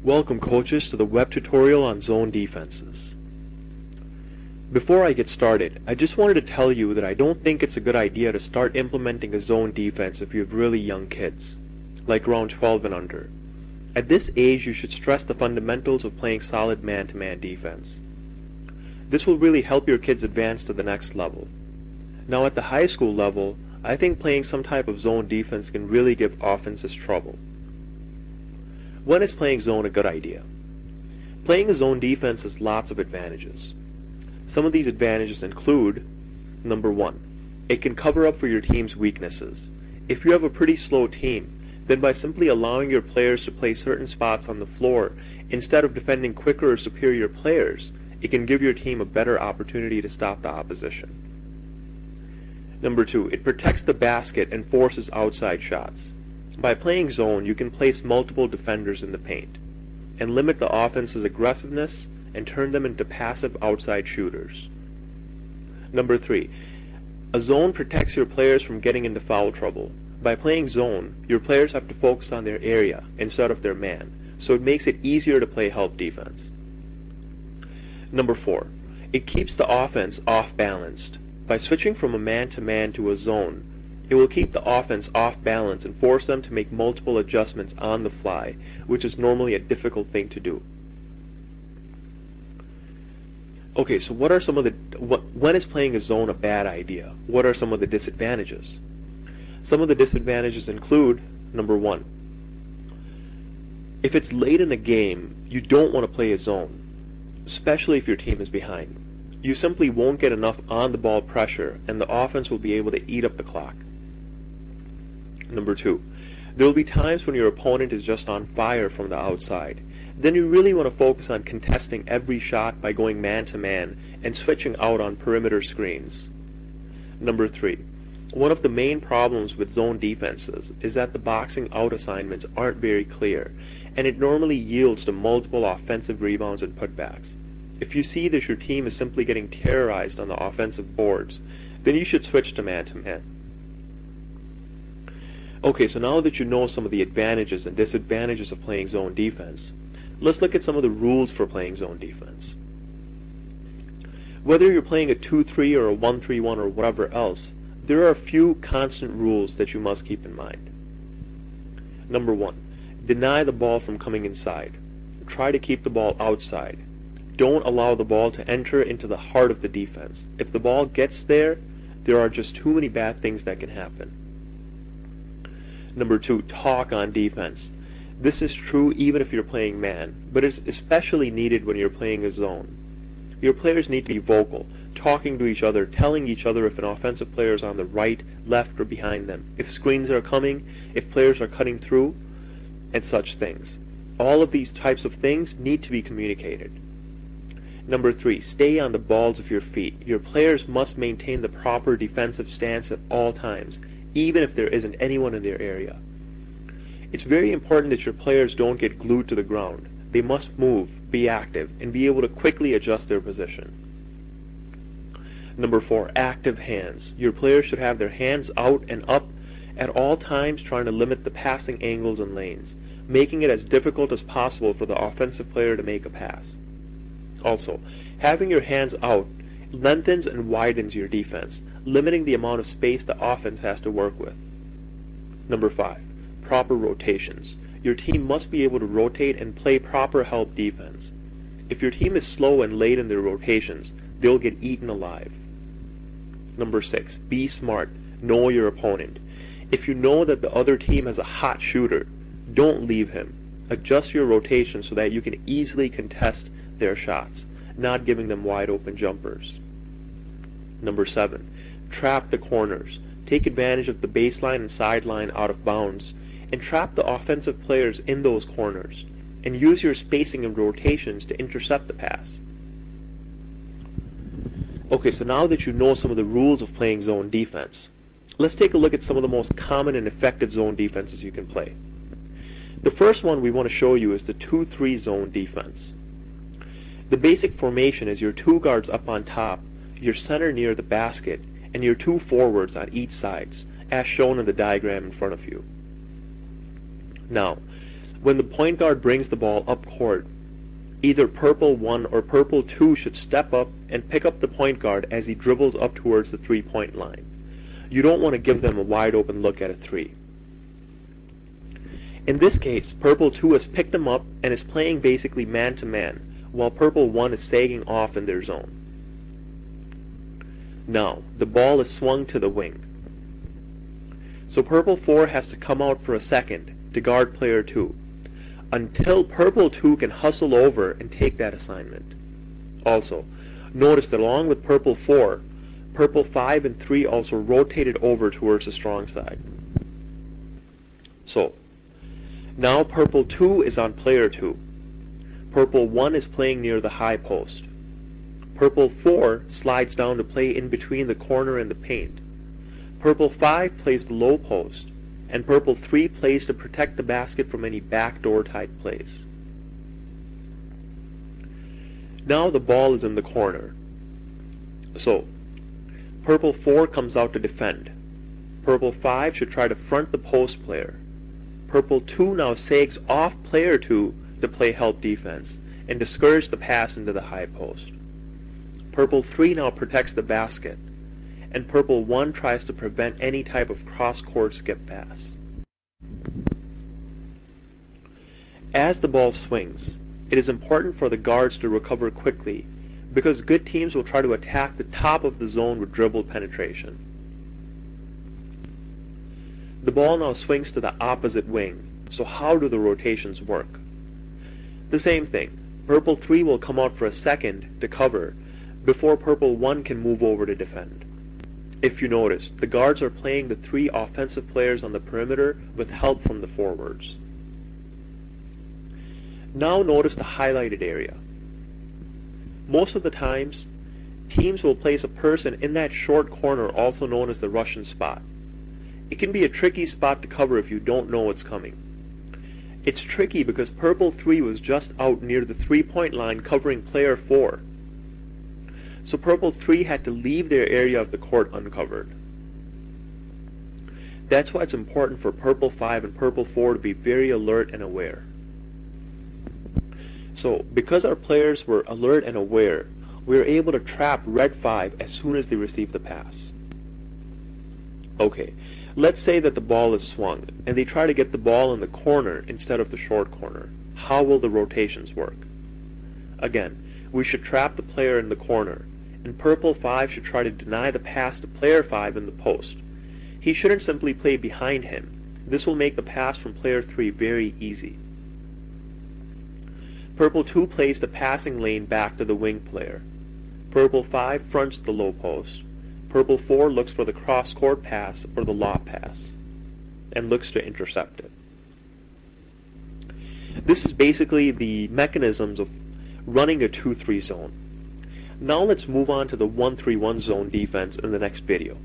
Welcome coaches to the web tutorial on zone defenses. Before I get started, I just wanted to tell you that I don't think it's a good idea to start implementing a zone defense if you have really young kids, like around 12 and under. At this age, you should stress the fundamentals of playing solid man-to-man defense. This will really help your kids advance to the next level. Now at the high school level, I think playing some type of zone defense can really give offenses trouble. When is playing zone a good idea? Playing a zone defense has lots of advantages. Some of these advantages include, number 1, it can cover up for your team's weaknesses. If you have a pretty slow team, then by simply allowing your players to play certain spots on the floor instead of defending quicker or superior players, it can give your team a better opportunity to stop the opposition. Number 2, it protects the basket and forces outside shots. By playing zone, you can place multiple defenders in the paint and limit the offense's aggressiveness and turn them into passive outside shooters. Number 3, a zone protects your players from getting into foul trouble. By playing zone, your players have to focus on their area instead of their man, so it makes it easier to play help defense. Number 4, it keeps the offense off-balanced. By switching from a man-to-man to a zone, it will keep the offense off balance and force them to make multiple adjustments on the fly, which is normally a difficult thing to do. Okay, so what are some of the when is playing a zone a bad idea? What are some of the disadvantages? Some of the disadvantages include, number 1, if it's late in the game, you don't want to play a zone, especially if your team is behind. You simply won't get enough on-the-ball pressure, and the offense will be able to eat up the clock. Number 2, there will be times when your opponent is just on fire from the outside. Then you really want to focus on contesting every shot by going man-to-man and switching out on perimeter screens. Number 3, one of the main problems with zone defenses is that the boxing out assignments aren't very clear, and it normally yields to multiple offensive rebounds and putbacks. If you see that your team is simply getting terrorized on the offensive boards, then you should switch to man-to-man. Okay, so now that you know some of the advantages and disadvantages of playing zone defense, let's look at some of the rules for playing zone defense. Whether you're playing a 2-3 or a 1-3-1 or whatever else, there are a few constant rules that you must keep in mind. Number 1, deny the ball from coming inside. Try to keep the ball outside. Don't allow the ball to enter into the heart of the defense. If the ball gets there, there are just too many bad things that can happen. Number 2, talk on defense. This is true even if you're playing man, but it's especially needed when you're playing a zone. Your players need to be vocal, talking to each other, telling each other if an offensive player is on the right, left, or behind them, if screens are coming, if players are cutting through, and such things. All of these types of things need to be communicated. Number 3, stay on the balls of your feet. Your players must maintain the proper defensive stance at all times, even if there isn't anyone in their area. It's very important that your players don't get glued to the ground. They must move, be active, and be able to quickly adjust their position. Number 4, active hands. Your players should have their hands out and up at all times, trying to limit the passing angles and lanes, making it as difficult as possible for the offensive player to make a pass. Also, having your hands out lengthens and widens your defense, limiting the amount of space the offense has to work with. Number 5, proper rotations. Your team must be able to rotate and play proper help defense. If your team is slow and late in their rotations, they'll get eaten alive. Number 6, be smart. Know your opponent. If you know that the other team has a hot shooter, don't leave him. Adjust your rotation so that you can easily contest their shots, not giving them wide open jumpers. Number 7, trap the corners. Take advantage of the baseline and sideline out of bounds and trap the offensive players in those corners and use your spacing and rotations to intercept the pass. Okay, so now that you know some of the rules of playing zone defense, let's take a look at some of the most common and effective zone defenses you can play. The first one we want to show you is the 2-3 zone defense. The basic formation is your 2 guards up on top, your center near the basket, and your 2 forwards on each sides, as shown in the diagram in front of you. Now, When the point guard brings the ball up court, either purple 1 or purple 2 should step up and pick up the point guard as he dribbles up towards the three-point line. You don't want to give them a wide open look at a three. In this case, purple 2 has picked him up and is playing basically man-to-man, while purple 1 is sagging off in their zone. Now, the ball is swung to the wing. So purple 4 has to come out for a second to guard player 2, until purple 2 can hustle over and take that assignment. Also, notice that along with purple 4, purple 5 and 3 also rotated over towards the strong side. So, now purple 2 is on player 2. Purple 1 is playing near the high post. Purple 4 slides down to play in between the corner and the paint. Purple 5 plays the low post, and purple 3 plays to protect the basket from any backdoor type plays. Now the ball is in the corner. So, purple 4 comes out to defend. Purple 5 should try to front the post player. Purple 2 now sags off player 2 to play help defense and discourage the pass into the high post. Purple 3 now protects the basket, and purple 1 tries to prevent any type of cross-court skip pass. As the ball swings, it is important for the guards to recover quickly, because good teams will try to attack the top of the zone with dribble penetration. The ball now swings to the opposite wing, so how do the rotations work? The same thing. Purple 3 will come out for a second to cover before purple 1 can move over to defend. If you notice, the guards are playing the 3 offensive players on the perimeter with help from the forwards. Now notice the highlighted area. Most of the times, teams will place a person in that short corner, also known as the Russian spot. It can be a tricky spot to cover if you don't know what's coming. It's tricky because purple 3 was just out near the three-point line covering player 4. So purple 3 had to leave their area of the court uncovered. That's why it's important for purple 5 and purple 4 to be very alert and aware. So, because our players were alert and aware, we were able to trap red 5 as soon as they received the pass. Okay, let's say that the ball is swung, and they try to get the ball in the corner instead of the short corner. How will the rotations work? Again, we should trap the player in the corner, and purple 5 should try to deny the pass to player 5 in the post. He shouldn't simply play behind him. This will make the pass from player 3 very easy. Purple 2 plays the passing lane back to the wing player. Purple 5 fronts the low post. Purple 4 looks for the cross-court pass or the lob pass, and looks to intercept it. This is basically the mechanisms of running a 2-3 zone. Now let's move on to the 1-3-1 zone defense in the next video.